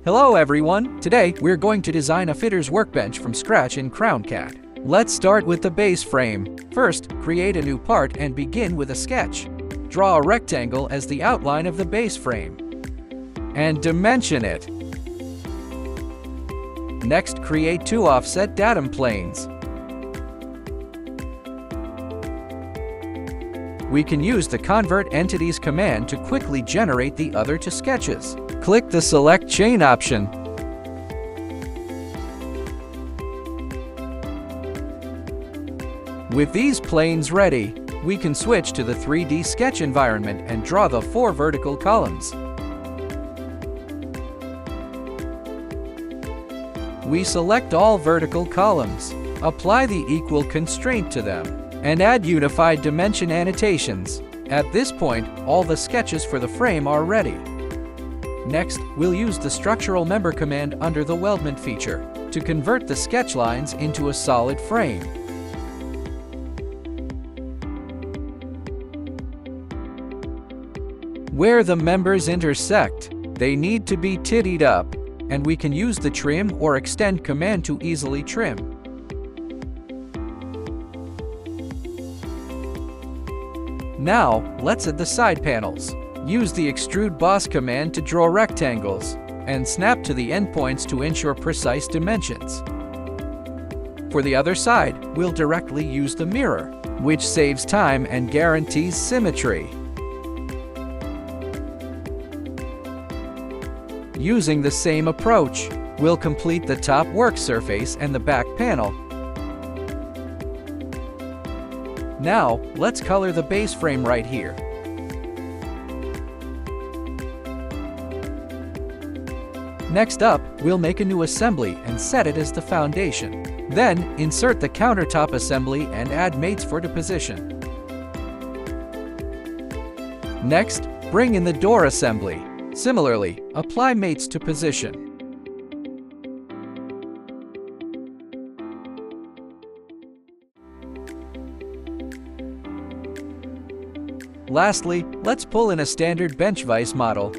Hello everyone! Today, we're going to design a fitter's workbench from scratch in CrownCAD. Let's start with the base frame. First, create a new part and begin with a sketch. Draw a rectangle as the outline of the base frame. And dimension it. Next, create two offset datum planes. We can use the Convert Entities command to quickly generate the other two sketches. Click the Select Chain option. With these planes ready, we can switch to the 3D sketch environment and draw the 4 vertical columns. We select all vertical columns, apply the equal constraint to them, and add unified dimension annotations. At this point, all the sketches for the frame are ready. Next, we'll use the structural member command under the weldment feature to convert the sketch lines into a solid frame. Where the members intersect, they need to be tittied up, and we can use the trim or extend command to easily trim. Now, let's add the side panels. Use the Extrude Boss command to draw rectangles, and snap to the endpoints to ensure precise dimensions. For the other side, we'll directly use the mirror, which saves time and guarantees symmetry. Using the same approach, we'll complete the top work surface and the back panel. Now, let's color the base frame right here. Next up, we'll make a new assembly and set it as the foundation. Then, insert the countertop assembly and add mates for the position. Next, bring in the door assembly. Similarly, apply mates to position. Lastly, let's pull in a standard bench vise model.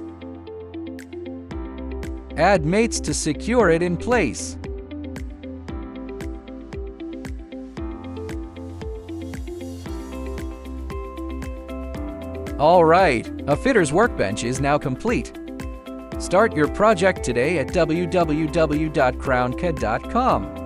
Add mates to secure it in place. Alright, a fitter's workbench is now complete. Start your project today at www.crowncad.com.